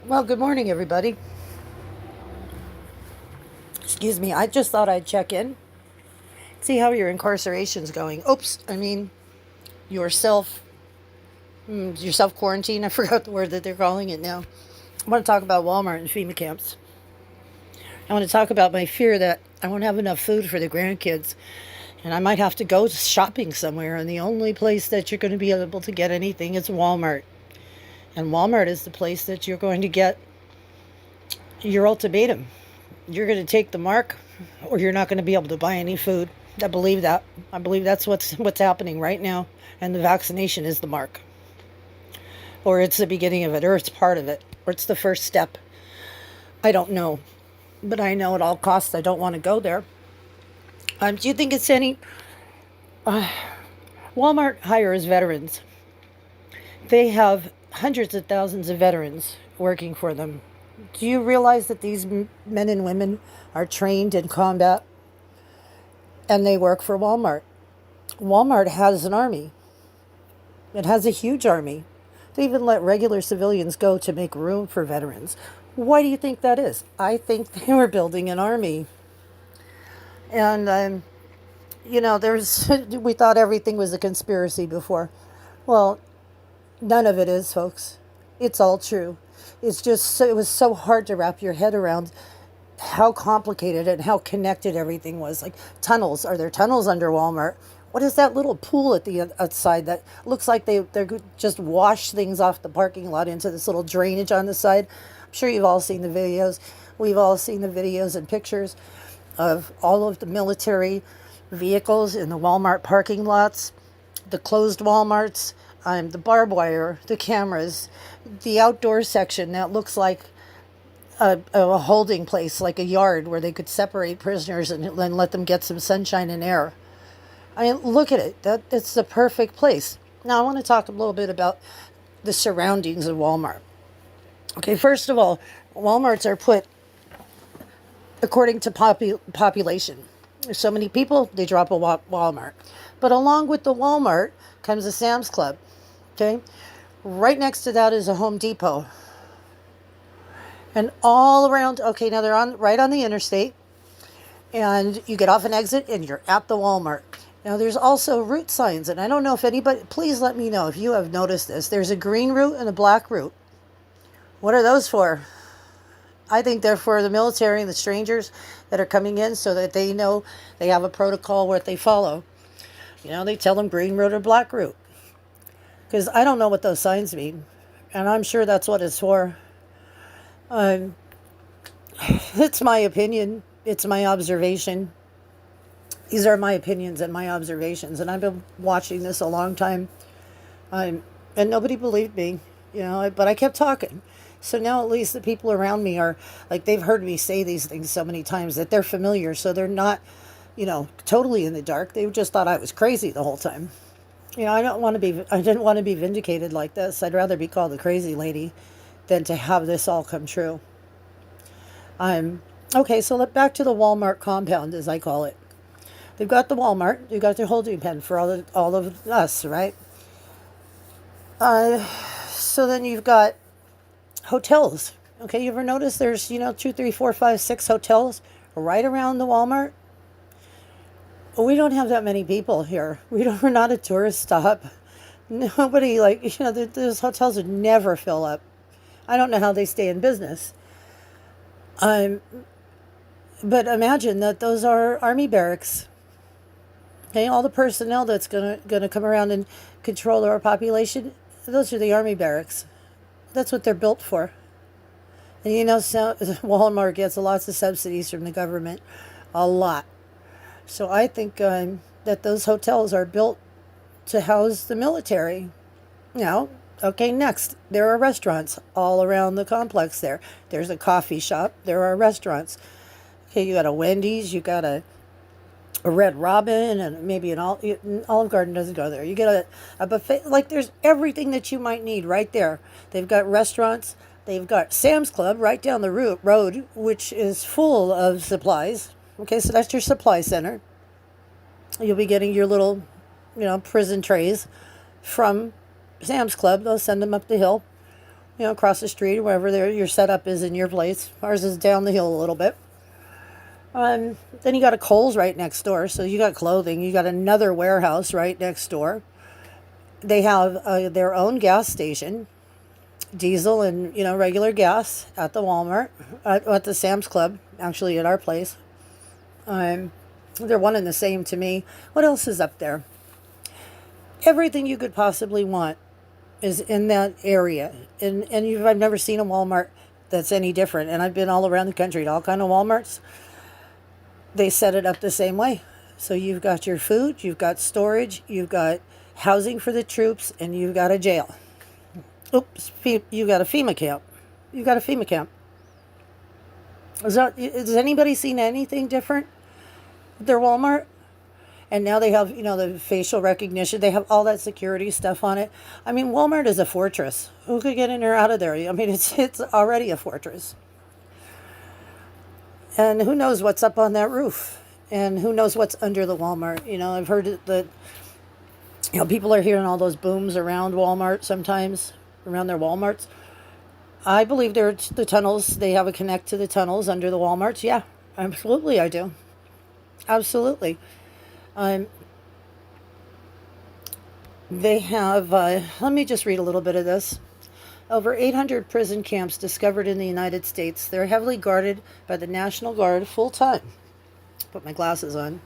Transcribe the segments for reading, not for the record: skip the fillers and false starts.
Well, good morning, everybody. Excuse me. I just thought I'd check in, see how your incarceration's going. Oops, I mean your self quarantine. I forgot the word that they're calling it now. I want to talk about Walmart and Fema Camps. I want to talk about my fear that I won't have enough food for the grandkids, and I might have to go shopping somewhere. And the only place that you're going to be able to get anything is Walmart. And Walmart is the place that you're going to get your ultimatum. You're going to take the mark, or you're not going to be able to buy any food. I believe that. I believe that's what's happening right now, and the vaccination is the mark, or it's the beginning of it, or it's part of it, or it's the first step. I don't know, but I know at all costs I don't want to go there. Do you think it's any? Walmart hires veterans. They have hundreds of thousands of veterans working for them. Do you realize that these men and women are trained in combat and they work for Walmart? Walmart has an army. It has a huge army. They even let regular civilians go to make room for veterans. Why do you think that is? I think they were building an army. And, we thought everything was a conspiracy before. Well, none of it is, folks. It's all true. It was so hard to wrap your head around how complicated and how connected everything was. Like tunnels. Are there tunnels under Walmart? What is that little pool at the outside that looks like they're just wash things off the parking lot into this little drainage on the side? I'm sure you've all seen the videos. We've all seen the videos and pictures of all of the military vehicles in the Walmart parking lots, the closed Walmarts, the barbed wire, the cameras, the outdoor section that looks like a holding place, like a yard where they could separate prisoners and then let them get some sunshine and air. I mean, look at it. It's the perfect place. Now, I want to talk a little bit about the surroundings of Walmart. Okay, first of all, Walmarts are put according to population. There's so many people, they drop a Walmart. But along with the Walmart comes a Sam's Club. Okay, right next to that is a Home Depot. And all around, okay, now they're right on the interstate, and you get off an exit and you're at the Walmart. Now there's also route signs, and I don't know if anybody, please let me know if you have noticed this. There's a green route and a black route. What are those for? I think they're for the military and the strangers that are coming in so that they know they have a protocol what they follow. They tell them green route or black route. Because I don't know what those signs mean, and I'm sure that's what it's for. It's my opinion. It's my observation. These are my opinions and my observations, and I've been watching this a long time. And nobody believed me, but I kept talking. So now at least the people around me are, like, they've heard me say these things so many times that they're familiar, so they're not, totally in the dark. They just thought I was crazy the whole time. I didn't want to be vindicated like this. I'd rather be called the crazy lady than to have this all come true. Okay, so back to the Walmart compound, as I call it. They've got the Walmart. They've got their holding pen for all of us, right? So then you've got hotels. Okay, you ever notice there's, 2, 3, 4, 5, 6 hotels right around the Walmart? We don't have that many people here. We're not a tourist stop. Nobody, those hotels would never fill up. I don't know how they stay in business. But imagine that those are army barracks. Okay, all the personnel that's gonna come around and control our population, those are the army barracks. That's what they're built for. And so Walmart gets lots of subsidies from the government, a lot. So I think that those hotels are built to house the military. Now, okay, next, there are restaurants all around the complex there. There's a coffee shop. There are restaurants. Okay, you got a Wendy's, you got a Red Robin, and maybe an Olive Garden doesn't go there. You get a buffet. Like, there's everything that you might need right there. They've got restaurants. They've got Sam's Club right down the road, which is full of supplies. Okay, so that's your supply center. You'll be getting your little, prison trays from Sam's Club. They'll send them up the hill. across the street, wherever your setup is in your place. Ours is down the hill a little bit. Then you got a Kohl's right next door, so you got clothing. You got another warehouse right next door. They have their own gas station, diesel and regular gas at the Walmart, at the Sam's Club, actually at our place. They're one and the same to me. What else is up there? Everything you could possibly want is in that area, and I've never seen a Walmart that's any different. And I've been all around the country to all kind of Walmarts. They set it up the same way. So you've got your food, you've got storage, you've got housing for the troops, and you've got a jail. Oops, you got a Fema camp. You got a Fema camp. Has anybody seen anything different with their Walmart? And now they have, the facial recognition. They have all that security stuff on it. I mean, Walmart is a fortress. Who could get in or out of there? I mean, it's already a fortress. And who knows what's up on that roof? And who knows what's under the Walmart? I've heard that, people are hearing all those booms around Walmart sometimes, around their Walmarts. I believe they're the tunnels. They have a connect to the tunnels under the Walmarts. Yeah, absolutely I do. Absolutely. They have, let me just read a little bit of this. Over 800 prison camps discovered in the United States. They're heavily guarded by the National Guard full time. Put my glasses on.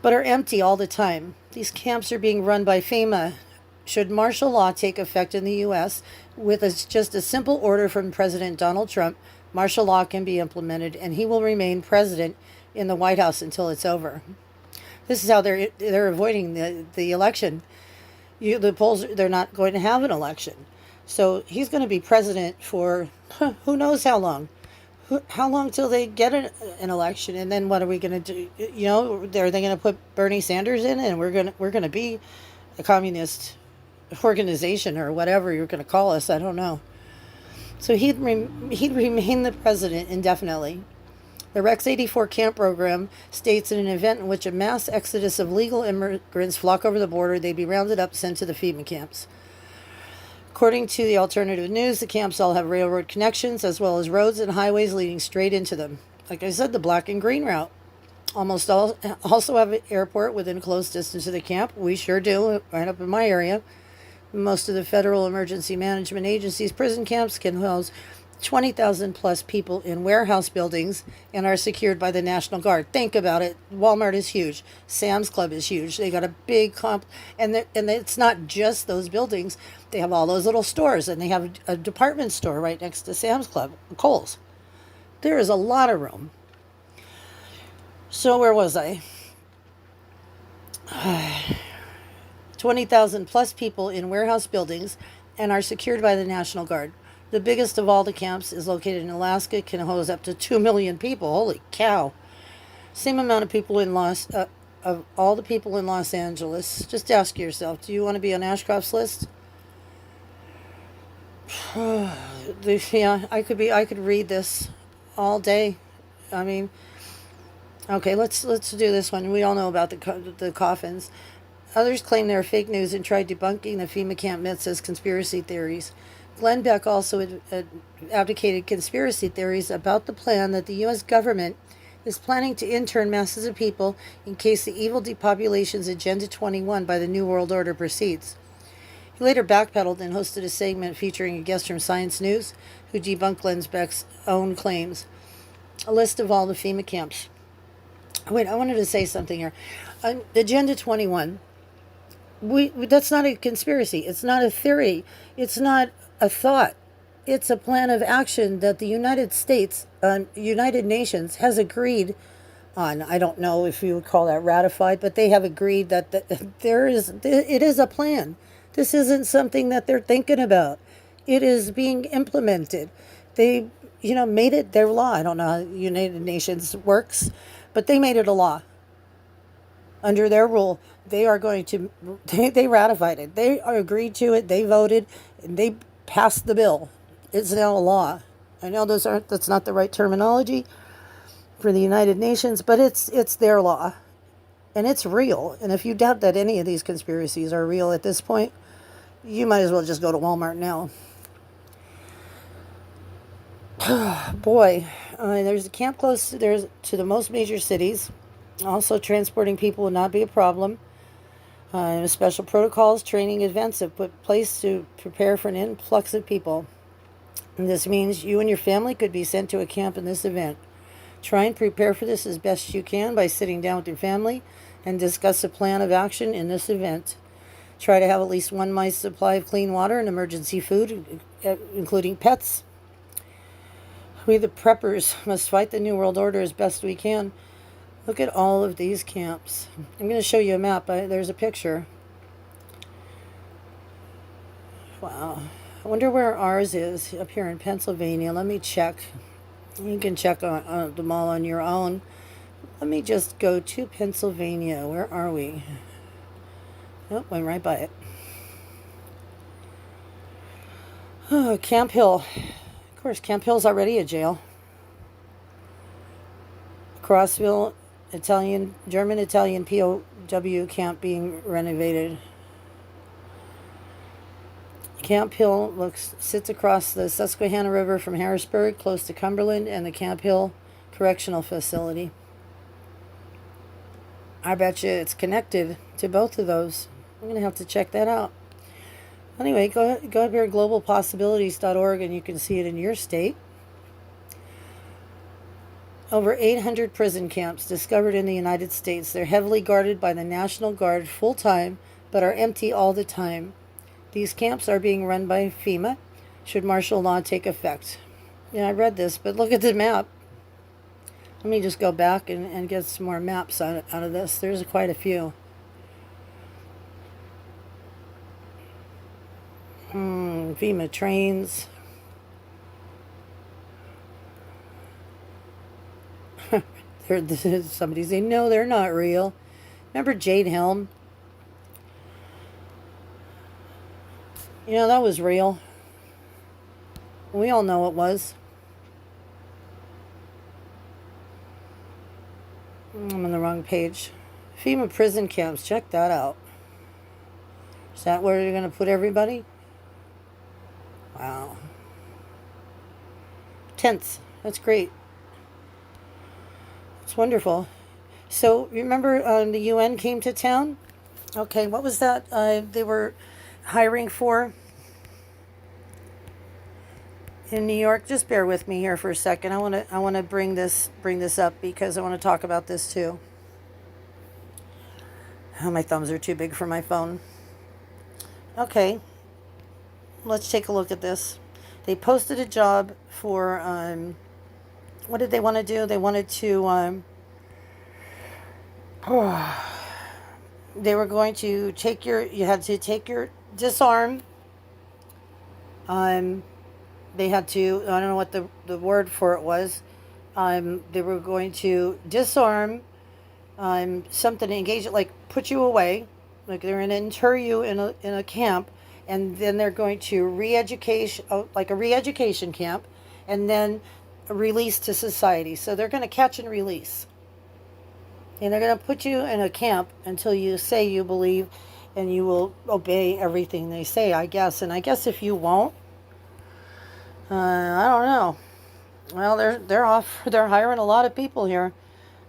But are empty all the time. These camps are being run by FEMA. Should martial law take effect in the U.S., with just a simple order from President Donald Trump, martial law can be implemented and he will remain president in the White House until it's over. This is how they're avoiding the election. The polls, they're not going to have an election. So he's going to be president for who knows how long. How long till they get an election? And then what are we going to do? Are they going to put Bernie Sanders in, and we're going to be a communist organization or whatever you're going to call us? I don't know. So he'd remain the president indefinitely. The Rex 84 camp program states in an event in which a mass exodus of legal immigrants flock over the border, they'd be rounded up, sent to the Fema camps. According to the alternative news, the camps all have railroad connections as well as roads and highways leading straight into them. Like I said, the black and green route. Almost all also have an airport within close distance of the camp. We sure do, right up in my area. Most of the federal emergency management agencies' prison camps can house 20,000 plus people in warehouse buildings and are secured by the National Guard. Think about it. Walmart is huge. Sam's Club is huge. They got a big and it's not just those buildings. They have all those little stores, and they have a department store right next to Sam's Club, Kohl's. There is a lot of room. So where was I? 20,000 plus people in warehouse buildings and are secured by the National Guard. The biggest of all the camps is located in Alaska, can house up to 2 million people. Holy cow. Same amount of people of all the people in Los Angeles. Just ask yourself, do you want to be on Ashcroft's list? Yeah, I could read this all day. I mean, okay, let's do this one. We all know about the coffins. Others claim they're fake news and tried debunking the FEMA camp myths as conspiracy theories. Glenn Beck also advocated conspiracy theories about the plan that the U.S. government is planning to intern masses of people in case the evil depopulation's Agenda 21 by the New World Order proceeds. He later backpedaled and hosted a segment featuring a guest from Science News who debunked Glenn Beck's own claims. A list of all the FEMA camps. Wait, I wanted to say something here. Agenda 21. That's not a conspiracy. It's not a theory. It's not a thought. It's a plan of action that the United States, United Nations, has agreed on. I don't know if you would call that ratified, but they have agreed that it is a plan. This isn't something that they're thinking about. It is being implemented. They, made it their law. I don't know how United Nations works, but they made it a law. Under their rule, they are going to, they ratified it. They agreed to it. They voted, and they passed the bill. It's now a law. I know that's not the right terminology for the United Nations, but it's their law, and it's real. And if you doubt that any of these conspiracies are real at this point, you might as well just go to Walmart now. Boy, there's a camp close there's to the most major cities. Also, transporting people will not be a problem. Special protocols, training events have put place to prepare for an influx of people. And this means you and your family could be sent to a camp in this event. Try and prepare for this as best you can by sitting down with your family and discuss a plan of action in this event. Try to have at least 1 month's supply of clean water and emergency food, including pets. We, the preppers, must fight the New World Order as best we can. Look at all of these camps. I'm going to show you a map. There's a picture. Wow. I wonder where ours is up here in Pennsylvania. Let me check. You can check on them all on your own. Let me just go to Pennsylvania. Where are we? Oh, went right by it. Oh, Camp Hill. Of course, Camp Hill's already a jail. Crossville, German-Italian POW camp being renovated. Camp Hill sits across the Susquehanna River from Harrisburg, close to Cumberland, and the Camp Hill Correctional Facility. I bet you it's connected to both of those. I'm going to have to check that out. Anyway, go up here at globalpossibilities.org and you can see it in your state. Over 800 prison camps discovered in the United States. They're heavily guarded by the National Guard full-time, but are empty all the time. These camps are being run by FEMA, should martial law take effect. Yeah, I read this, but look at the map. Let me just go back and get some more maps out of this. There's quite a few. FEMA trains. Somebody say, no, they're not real. Remember Jade Helm? You know, that was real. We all know it was. I'm on the wrong page. FEMA prison camps. Check that out. Is that where you're going to put everybody? Wow. Tents. That's great. It's wonderful. So, remember the UN came to town? Okay, what was that they were hiring for in New York? Just bear with me here for a second. I want to bring this up because I want to talk about this too. Oh, my thumbs are too big for my phone. Okay, let's take a look at this. They posted a job for what did they want to do? They wanted to they were going to you had to take your disarm. They had to, I don't know what the word for it was. They were going to disarm something to engage it, like put you away, like they're going to inter you in a camp, and then they're going to like a re-education camp, and then release to society. So they're going to catch and release. And they're going to put you in a camp until you say you believe and you will obey everything they say, I guess. And I guess if you won't, I don't know. Well, they're hiring a lot of people here.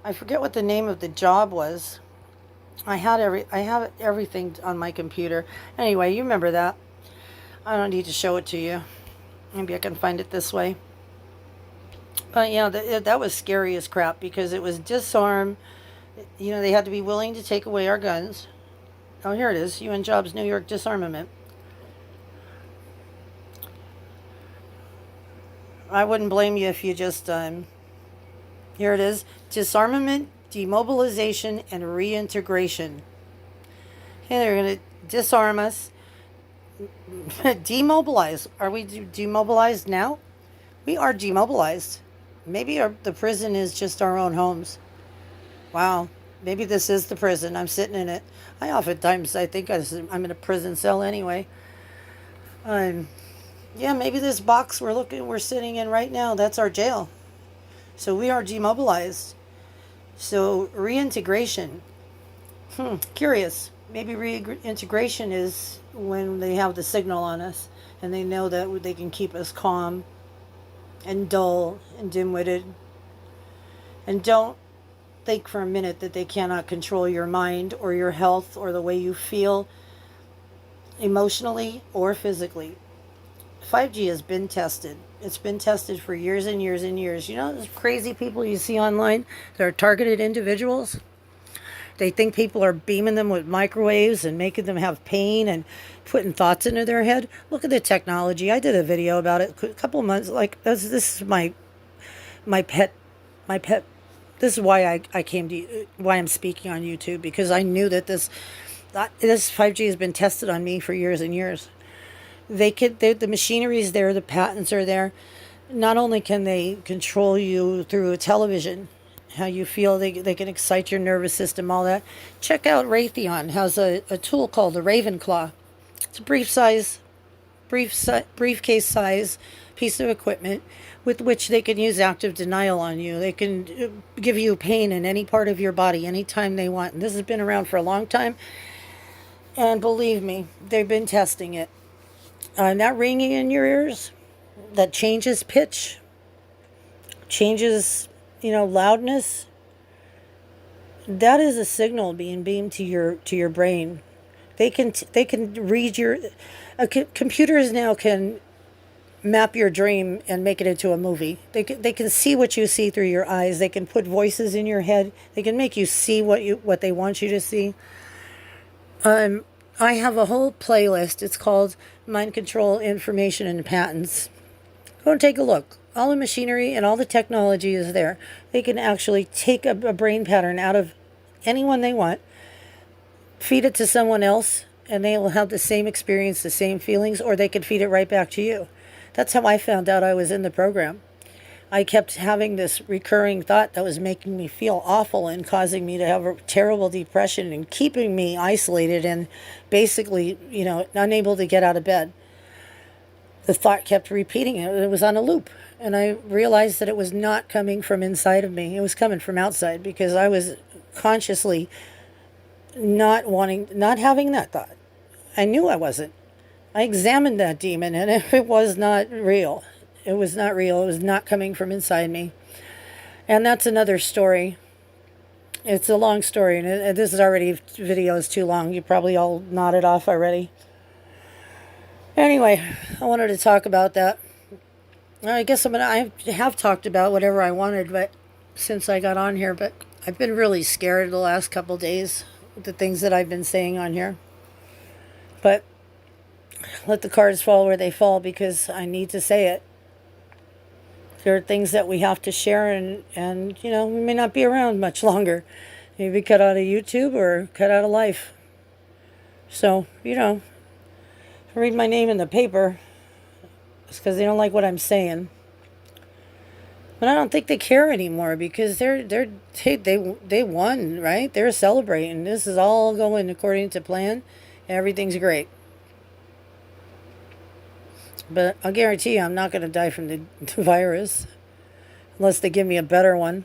I forget what the name of the job was. I have everything on my computer. Anyway, you remember that. I don't need to show it to you. Maybe I can find it this way. But yeah, that was scary as crap because it was disarm. You know, they had to be willing to take away our guns. Oh, here it is. UN Jobs, New York Disarmament. I wouldn't blame you if you just, here it is. Disarmament, demobilization, and reintegration. Okay, they're going to disarm us. Demobilize. Are we demobilized now? We are demobilized. Maybe the prison is just our own homes. Wow. Maybe this is the prison. I'm sitting in it. I oftentimes think I'm in a prison cell anyway. Yeah, maybe this box we're sitting in right now, that's our jail. So we are demobilized. So reintegration. Curious. Maybe reintegration is when they have the signal on us and they know that they can keep us calm. and dull and dim-witted. And don't think for a minute that they cannot control your mind or your health or the way you feel emotionally or physically. 5G has been tested. It's been tested for years and years and years. You know those crazy people you see online that are targeted individuals? They think people are beaming them with microwaves and making them have pain and putting thoughts into their head. Look at the technology. I did a video about it a couple of months. Like this is my pet, my pet. This is why I came to why I'm speaking on YouTube, because I knew that this 5G has been tested on me for years and years. The machinery is there, the patents are there. Not only can they control you through a television, how you feel, they can excite your nervous system, all that. Check out Raytheon has a tool called the Ravenclaw. It's a briefcase size piece of equipment with which they can use active denial on you. They can give you pain in any part of your body anytime they want. And this has been around for a long time. And believe me, they've been testing it. That ringing in your ears, that changes pitch, changes, loudness. That is a signal being beamed to your brain. They can read your. Computers now can map your dream and make it into a movie. They can see what you see through your eyes. They can put voices in your head. They can make you see what they want you to see. I have a whole playlist. It's called Mind Control Information and Patents. Go and take a look. All the machinery and all the technology is there. They can actually take a brain pattern out of anyone they want, feed it to someone else, and they will have the same experience, the same feelings, or they can feed it right back to you. That's how I found out I was in the program. I kept having this recurring thought that was making me feel awful and causing me to have a terrible depression and keeping me isolated and basically, unable to get out of bed. The thought kept repeating it. It was on a loop. And I realized that it was not coming from inside of me. It was coming from outside, because I was consciously not having that thought. I knew I wasn't. I examined that demon, and it was not real. It was not real. It was not coming from inside me. And that's another story. It's a long story, and this video is too long. You probably all nodded off already. Anyway, I wanted to talk about that. I guess I have talked about whatever I wanted, but since I got on here, but I've been really scared the last couple days with the things that I've been saying on here. But let the cards fall where they fall, because I need to say it. There are things that we have to share, and we may not be around much longer. Maybe cut out of YouTube or cut out of life. So, read my name in the paper. It's because they don't like what I'm saying. But I don't think they care anymore, because they won, right? They're celebrating. This is all going according to plan. Everything's great. But I'll guarantee you I'm not going to die from the virus unless they give me a better one.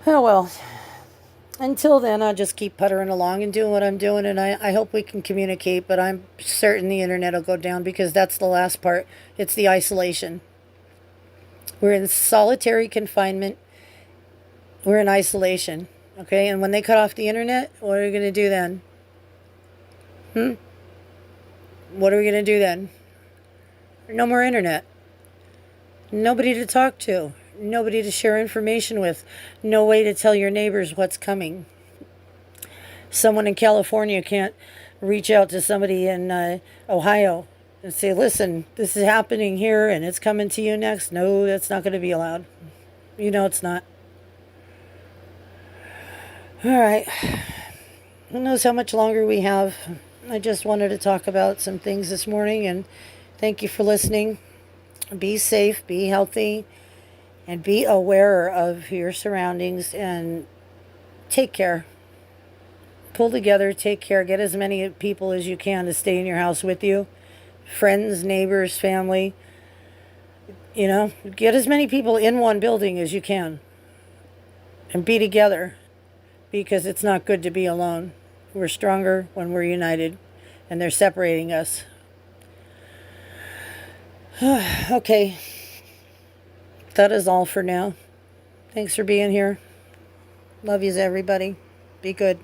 Oh well. Until then, I'll just keep puttering along and doing what I'm doing, and I hope we can communicate, but I'm certain the internet will go down, because that's the last part. It's the isolation. We're in solitary confinement. We're in isolation. Okay? And when they cut off the internet, what are we going to do then? What are we going to do then? No more internet. Nobody to talk to. Nobody to share information with. No way to tell your neighbors what's coming. Someone in California can't reach out to somebody in Ohio and say, listen, this is happening here and it's coming to you next. No, that's not going to be allowed. It's not. All right. Who knows how much longer we have? I just wanted to talk about some things this morning, and thank you for listening. Be safe, be healthy, and be aware of your surroundings, and take care. Pull together, take care. Get as many people as you can to stay in your house with you. Friends, neighbors, family. Get as many people in one building as you can. And be together, because it's not good to be alone. We're stronger when we're united, and they're separating us. Okay, that is all for now. Thanks for being here. Love yous, everybody. Be good.